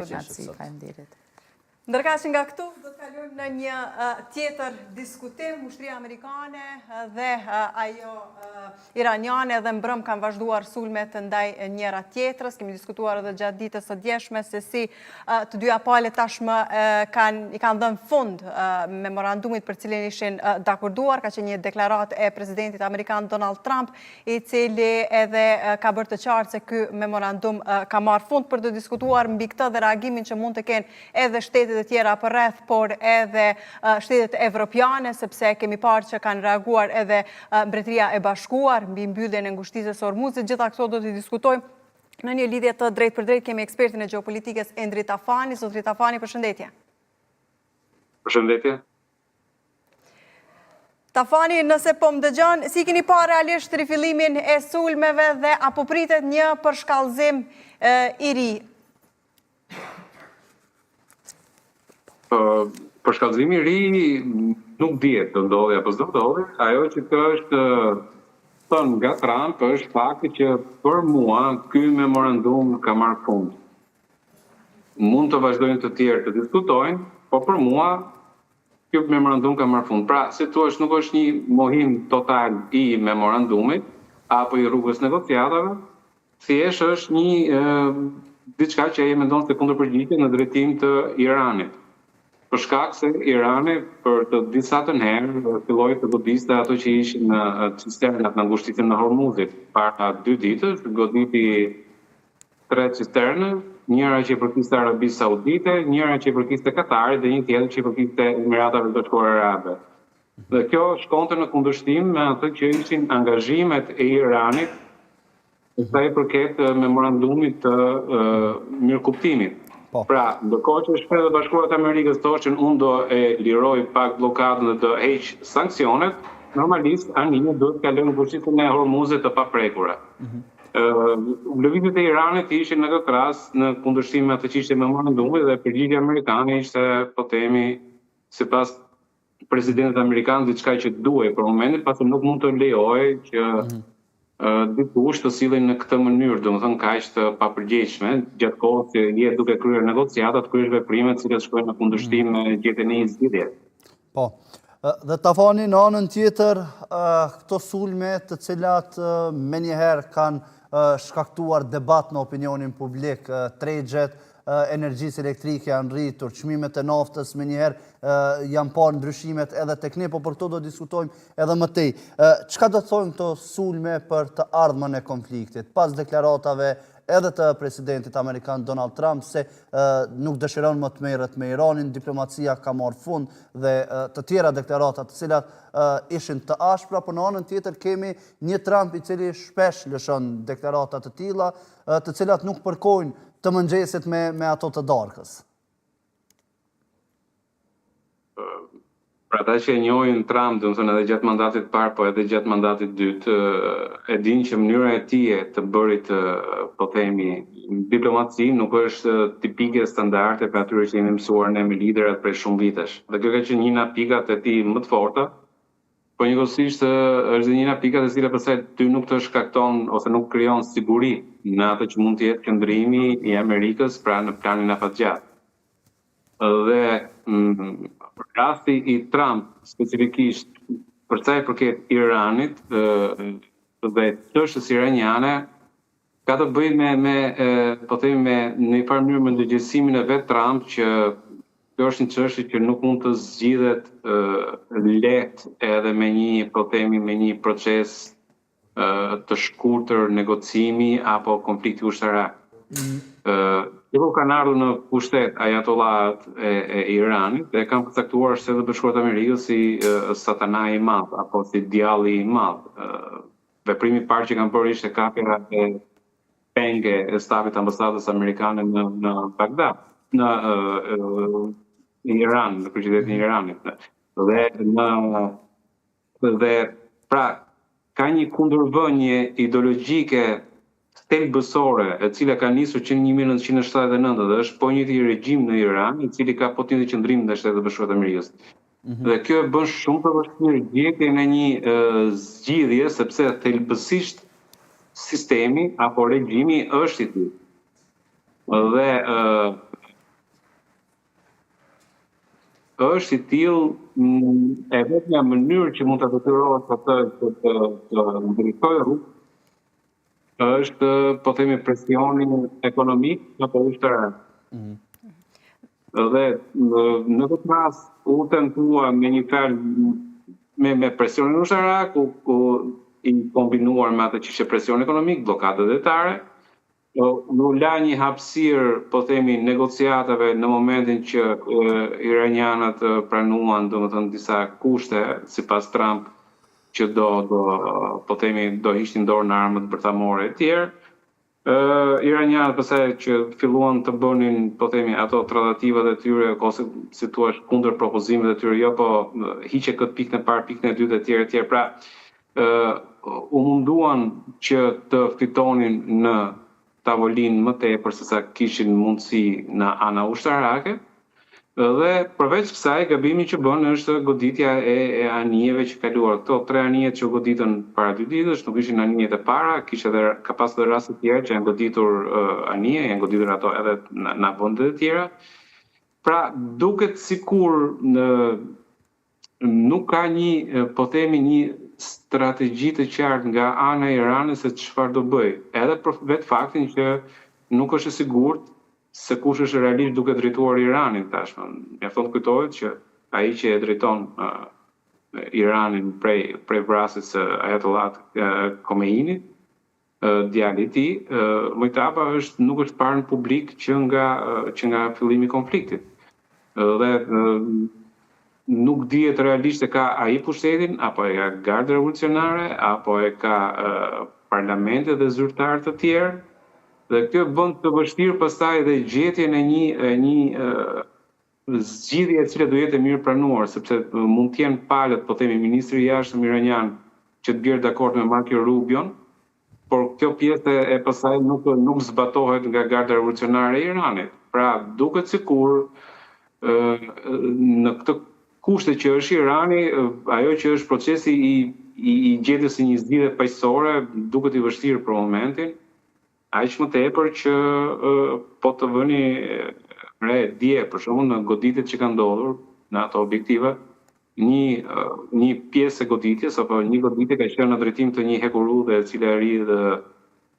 Faleminderit. Ndërkaq nga këtu do të kalojmë në një tjetër diskutim. Ushtria amerikane dhe ajo iraniane dhe mbrëm kanë vazhduar sulmet ndaj njëra tjetrës. Kemi diskutuar edhe gjatë ditës së djeshme se si të dyja palët tashmë i kanë dhënë fund memorandumit për cilin ishin dakorduar, ka qenë një deklaratë e presidentit amerikan Donald Trump, i cili edhe ka bërë të qartë se ky memorandum ka marrë fund për të diskutuar mbi këtë dhe reagimin që mund të kenë edhe shtetet e tjera për rreth, por edhe shtetet evropiane, sepse kemi parë që kanë reaguar edhe Mbretëria e Bashkuar mbi mbylljen e ngushtisës së Hormuzit. Gjitha këto do të diskutojmë në një lidhje të drejtë për drejtë. Kemi ekspertin e gjeopolitikës Endri Tafani. Zotri Tafani, përshëndetje. Përshëndetje. Tafani, nëse po më dëgjon, si keni parë realisht rifillimin e sulmeve dhe apo pritet një përshkallëzim i ri? Përshkallëzimi i ri nuk dihet të ndodhi apo s'do ndodhi. Ajo që është thënë nga Trump është fakti që për mua ky memorandum ka marrë fund. Mund të vazhdojnë të tjerë të diskutojnë, po për mua ky memorandum ka marrë fund. Pra, si thua, nuk është një mohim total i memorandumit apo i rrugës negociatave, thjesht është një diçka që ai mendon se kundërpërgjigje në drejtim të Iranit. Për shkak se Irani për të disa të herë filloi të godiste ato që ishin në cisternat në ngushtisin e Hormuzit. Para 2 ditësh goditi 3 cisterne, njëra që i përkiste Arabisë Saudite, njëra që i përkiste Katarit dhe një tjetër që i përkiste Emiratave Bashkuara Arabe. Dhe kjo shkonte në kundërshtim me ato që ishin angazhimet e Iranit sa i përket memorandumit të mirëkuptimit. Pra, ndërkohë që Shtetet e Bashkuara të Amerikës thoshin unë do e liroj pak blokadën dhe do heq sanksionet, normalisht anije duhet të kalojnë ngushtisën e Hormuzit të paprekura. Lëvizjet e Iranit ishin në këtë rast në kundërshtim me atë që ishte memorandumi dhe përgjigjja amerikane ishte, po themi, sipas presidentit amerikan, diçka që duhej për momentin, pasi nuk mund të lejojë që dikush të sillen në këtë mënyrë, domethënë kaq të papërgjegjshme, gjatë kohës që jetë duke kryer negociata, të kryesh veprime të cilat shkojnë në kundërshtim me gjetjen e një zgjidhje. Po. Dhe Tafani, në anën tjetër, këto sulme të cilat menjëherë kanë shkaktuar debat në opinionin publik, tregjet, energjisë elektrike janë rritur, çmimet e naftës menjëherë janë parë ndryshimet edhe tek ne, po për këto do diskutojmë edhe më tej. Çka do të thonë këto sulme për të ardhmen e konfliktit, pas deklaratave edhe të presidentit amerikan Donald Trump se nuk dëshiron më të merret me Iranin, diplomacia ka marrë fund dhe të tjera deklarata të cilat ishin të ashpra, por në anën tjetër kemi një Trump i cili shpesh lëshon deklarata të tilla, të cilat nuk përkojnë të mëngjesit me ato të darkës. Pra ata që e njohin Trump, domethënë edhe gjatë mandatit parë, po edhe gjatë mandatit dytë, e dinë që mënyra e tij të bërit, po themi, diplomaci nuk është tipike standarde për atyre që jemi mësuar ne me liderat prej shumë vitesh. Dhe kjo ka qenë një nga pikat e tij më të forta, po njëkohësisht është një nga pikat e cilat përse ty nuk të shkakton ose nuk krijon siguri në atë që mund të jetë qëndrimi i Amerikës pra në planin afatgjatë. Dhe rasti i Trump specifikisht për sa i përket Iranit dhe çështës iraniane ka të bëjë po themi me në një farë mënyrë me ndërgjegjësimin e vet Trump që kjo është një çështje që nuk mund të zgjidhet lehtë edhe me një, po themi, me një proces të shkurtër negocimi apo konflikti ushtarak. Kur kanë ardhur në pushtet ajatollat e Iranit dhe kanë përcaktuar Shtetet e Bashkuara të Amerikës si satana i madh apo si djalli i madh. Veprimi i parë që kanë bërë ishte kapja e penge e stafit ambasadës amerikane në Bagdad, në Iran, në kryeqytetin e Iranit. Dhe pra ka një kundërvënie ideologjike thelbësore, e cila ka nisur që në 1979 dhe është po njëjti regjim në Iran, i cili ka po të njëjtin qëndrim në Shtetet e Bashkuara të Amerikës. Dhe kjo e bën shumë të vështirë gjetjen e një zgjidhje, sepse thelbësisht sistemi apo regjimi është i tillë. Dhe është i tillë e vetmja mënyrë që mund të detyrohet atë të ndërtojë rrugë është, po themi, presioni ekonomik apo ushtarak. Dhe në këtë rast u tentua me një fjalë me presionin ushtarak, i kombinuar me atë që ishte presion ekonomik, blokade detare, u la një hapësirë, po themi, negociatave në momentin që iranianët pranuan, domethënë, disa kushte sipas Trump që po themi, do hiqnin dorë në armët bërthamore e tjerë. Iranianët pastaj që filluan të bënin, po themi, ato tradativat e tyre, ose si thua kundër propozimet e tyre, jo po hiqe këtë pikën e parë, pikën e dytë e tjerë. Pra, u munduan që të fitonin në tavolinë më tepër se sa kishin mundësi në ana ushtarake. Dhe përveç kësaj, gabimi që bën është goditja e anijeve që kaluar. Këto 3 anijet që goditën para 2 ditësh, nuk ishin anijet e para, ka pas edhe raste të tjera që janë goditur anije, janë goditur ato edhe në vende të tjera. Pra, duket sikur nuk ka një, po themi, një strategji të qartë nga ana e Iranit se çfarë do bëj. Edhe për vetë faktin që nuk është e sigurt se kush është realisht duke drejtuar Iranin tashmë. Mjafton të kujtohet që ai që e drejton Iranin prej vrasjes së Ayatollah Khomeinit, djali i tij, Mojtaba nuk është parë në publik që nga fillimi i konfliktit. Dhe nuk dihet realisht se ka ai pushtetin, apo e ka gardë revolucionare, apo e ka parlamente dhe zyrtarë të tjerë. Dhe kjo bën të vështirë pastaj dhe gjetjen e një zgjidhje e cila do jetë e mirë pranuar, sepse mund të jenë palët, po themi, ministri i jashtëm iranian që të bjerë dakord me Marco Rubion, por kjo pjesë e pastaj nuk zbatohet nga garda revolucionare e Iranit. Pra, duket sikur në këtë kushte që është Irani, ajo që është procesi i gjetjes së një zgjidhje paqësore duket i vështirë për momentin. Aq më tepër që po të vëni re dje, për shembull, në goditjet që kanë ndodhur në ato objektive, një pjesë e goditjes apo një goditje ka qenë në drejtim të një hekurudhe e cila ri dhe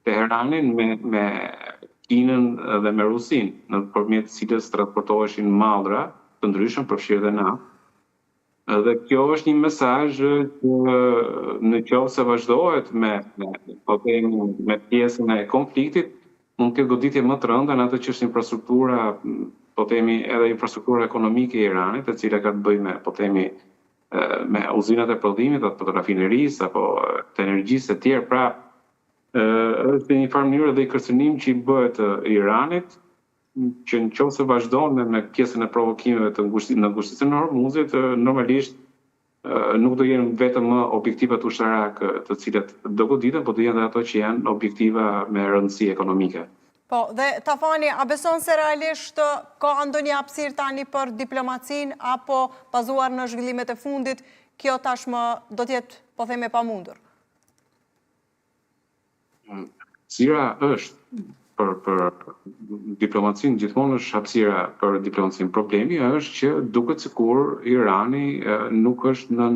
Teheranin me Kinën dhe me Rusin, nëpërmjet cilës transportoheshin mallra të ndryshëm, përfshirë dhe naftë. Dhe kjo është një mesazh që në qoftë se vazhdohet me pjesën e konfliktit, mund të ketë goditje më të rënda në atë që është infrastruktura, po themi edhe infrastruktura ekonomike e Iranit, e cila ka të bëjë me, po themi, me uzinat e prodhimit, apo të rafinerisë, apo të energjisë e tjerë. Pra, është një farë mënyrë dhe i kërcënim që i bëhet Iranit, që në qoftë se vazhdon me pjesën e provokimeve në ngushticën e Hormuzit, normalisht nuk do jenë vetëm objektivat ushtarak të cilat do goditen, por do jenë ato që janë objektiva me rëndësi ekonomike. Po, dhe Tafani, a beson se realisht ka ndonjë hapësirë tani për diplomacinë apo bazuar në zhvillimet e fundit, kjo tashmë do të jetë, po themi, e pamundur? Hapësira është për diplomacinë, gjithmonë është hapësira për diplomacinë. Problemi është që duket sikur Irani nuk është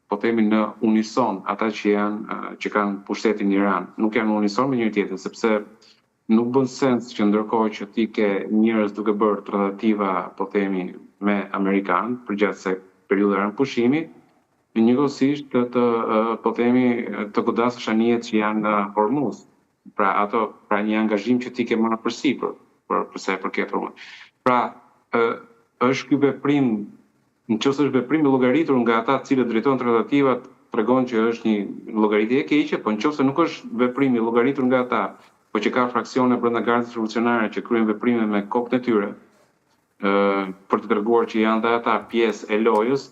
po themi, në unison ata që kanë pushtetin në Iran. Nuk janë në unison me njëri tjetrin, sepse nuk bën sens që ndërkohë që ti ke njerëz duke bërë tratativa, po themi, me Amerikanë përgjatë se periudha e pushimit, njëkohësisht po themi, të godasësh anijet që janë në Hormuz. Pra një angazhim që ti ke marrë përsipër, për sa i përket Hormuz. Pra, është ky veprim, nëse është veprim i llogaritur nga ata të cilët drejtojnë tratativat, tregon që është një llogaritje e keqe, por nëse nuk është veprim i llogaritur nga ata, por që ka fraksione brenda gardës revolucionare që kryejnë veprime me kokën e tyre, për të treguar që janë dhe ata pjesë e lojës,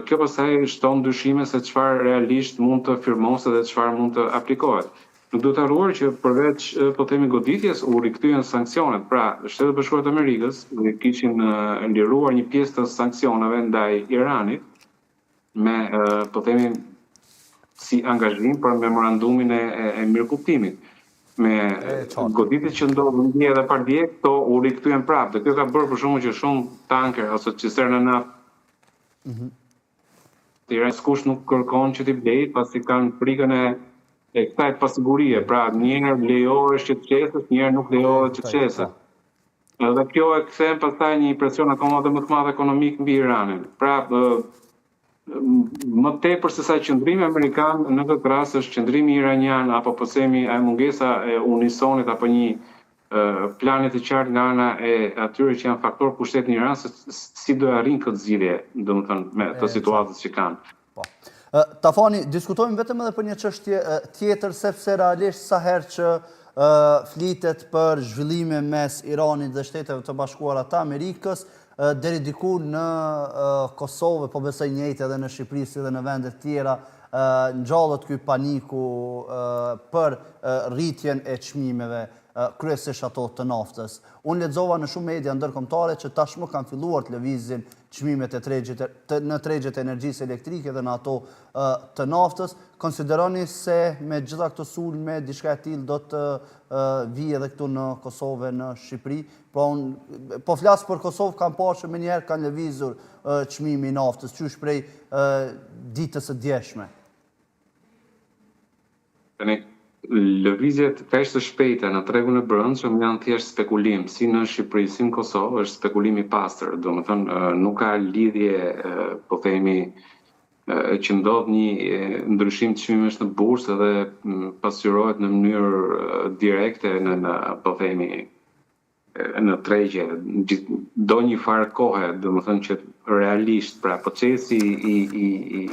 kjo pastaj shton dyshime se çfarë realisht mund të firmosë dhe çfarë mund të aplikohet. Nuk duhet të harruar që përveç, po themi, goditjes u rikthyen sanksionet. Pra, Shtetet Bashkuara të Amerikës kishin liruar një pjesë të sanksioneve ndaj Iranit me, po themi, si angazhim për memorandumin e mirëkuptimit. me goditjet që ndodhin dje edhe pardje, këto u rikthyen prapë. Dhe kjo ka bërë për shkakun që shumë tanker ose cisterna naftë askush nuk kërkon që t'i blej, pasi kanë frikën e kësaj pasigurie. Pra, njëherë lejohesh që të qesësh, njëherë nuk lejohet që të qesësh. Dhe kjo e kthen pastaj një presion akoma më të madh ekonomik mbi Iranin. Pra, më tepër se sa qëndrimi amerikan në këtë rast është qëndrimi iranian apo po themi mungesa e unisonit apo një plani të qartë nga ana e atyre që janë faktor pushtet në Iran se si do arrin këtë zgjidhje, domethënë me të situatës që kanë. Po. Tafani, diskutojmë vetëm edhe për një çështje tjetër, sepse realisht sa herë që flitet për zhvillime mes Iranit dhe Shteteve të Bashkuara të Amerikës, deri diku në Kosovë, po besoj njëjtë edhe në Shqipëri si dhe në vende të tjera, ngjallet ky paniku për rritjen e çmimeve, kryesisht ato të naftës. Unë lexova në shumë media ndërkombëtare që tashmë kanë filluar të lëvizin çmimet në tregjet e energjisë elektrike dhe në ato të naftës. Konsideroni se me gjitha këto sulme diçka e tillë do të vijë edhe këtu në Kosovë, në Shqipëri? Po flas për Kosovë, kam parë që menjëherë kanë lëvizur çmimi i naftës, qysh prej ditës së djeshme. Lëvizjet kaq të shpejta në tregun e brendshëm janë thjesht spekulim, si në Shqipëri, si në Kosovë, është spekulim i pastër. Domethënë nuk ka lidhje, po themi, që ndodh një ndryshim të çmimesh në bursë dhe pasqyrohet në mënyrë direkte në po themi në tregje, do një farë kohe, domethënë që realisht, pra procesi i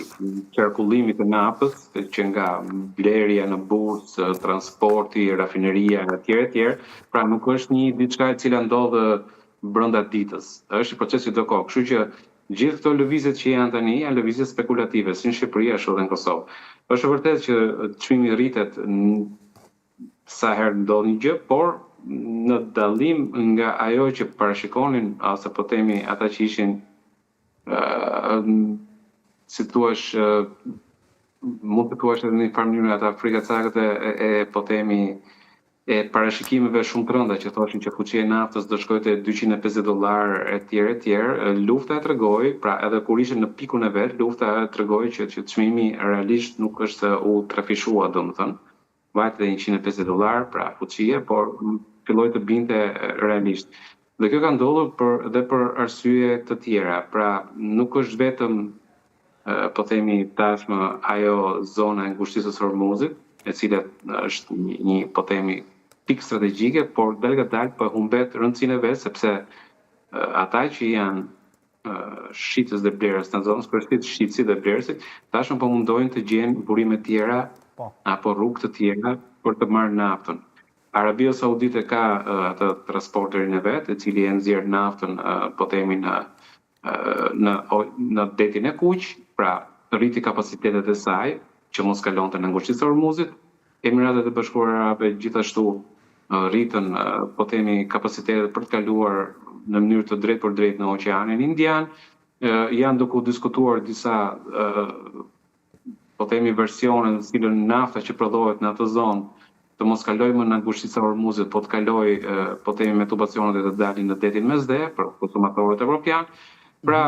qarkullimit të naftës, që nga blerja në bursë, transporti, rafineria etj, pra nuk është një diçka e cila ndodh brenda ditës. Është një proces që do kohë. Kështu që gjithë këto lëvizjet që janë tani janë lëvizje spekulative, si në Shqipëri ashtu edhe në Kosovë. Është vërtet që çmimi rritet sa herë ndodh një gjë, por në dallim nga ajo që parashikonin ose po themi ata që ishin si thuash mund të thuash edhe në një farë mënyrë ata frikacakët e po themi e parashikimeve shumë të rënda që thoshin që fuqia e naftës do shkojë te $250 etj, lufta e tregoi, pra edhe kur ishte në pikun e vet, lufta e tregoi që çmimi realisht nuk është u trafishua, domethënë vajte $150, pra fuqie, por filloi të binte realisht. Dhe kjo ka ndodhur edhe për arsye të tjera. Pra, nuk është vetëm, po themi tashmë, ajo zona e ngushtisës Hormuzit, e cila është një po themi pikë strategjike, por dalë po humbet rëndësinë e vet, sepse ata që janë shitës dhe blerës në zonës, përshtit shitësit dhe blerësit, tashmë po mundojnë të gjejnë burime të tjera apo rrugë të tjera për të marrë naftën. Arabia Saudite ka atë transporterin e vet, i cili e nxjerr naftën po themi në detin e Kuq, pra rriti kapacitetet e saj që mos kalonte në ngushtisë së Hormuzit. Emiratet e Bashkuara Arabe gjithashtu rritën po themi kapacitetet për të kaluar në mënyrë të drejtë për drejtë në Oqeanin Indian. Janë duke u diskutuar disa po themi versione në cilën nafta që prodhohet në atë zonë të mos kalojë më në ngushtisë së Hormuzit, po të kalojë po themi me tubacionet e të dalin në detin Mesde për konsumatorët evropian. Pra,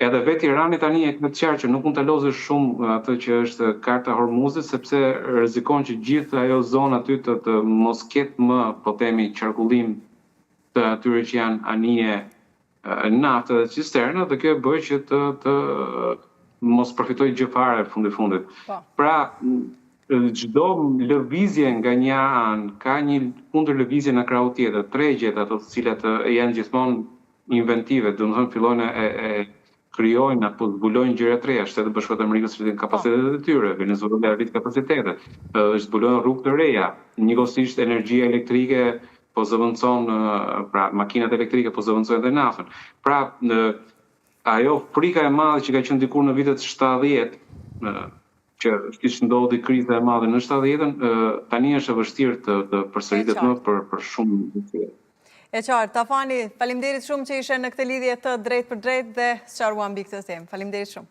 edhe vetë Irani tani e ka qartë që nuk mund ta lozë shumë atë që është karta Hormuzit, sepse rrezikon që gjithë ajo zonë aty të mos ketë më po themi qarkullim të atyre që janë anije nafte dhe cisterna, dhe kjo bëj që të mos përfitojë gjë fare fundit. Pra, çdo lëvizje nga një anë ka një kundër lëvizje në krau tjetër, tregjet ato të cilat janë gjithmonë inventive, domethënë fillojnë e krijojnë apo zbulojnë gjëra të reja. Shtetet Bashkuara të Amerikës rritin kapacitetet e tyre, Venezuela rrit kapacitetet, zbulojnë rrugë të reja, njëkohësisht energjia elektrike po zëvendëson, pra makinat elektrike po zëvendësojnë edhe naftën. Pra, ajo frika e madhe që ka qenë dikur në vitet 70, që kishte ndodhi kriza e madhe në 70-ën, tani është e vështirë të përsëritet më për shumë vite. E qartë, Tafani, faleminderit shumë që ishe në këtë lidhje të drejtë për drejtë dhe sqaruam mbi këtë temë. Faleminderit shumë.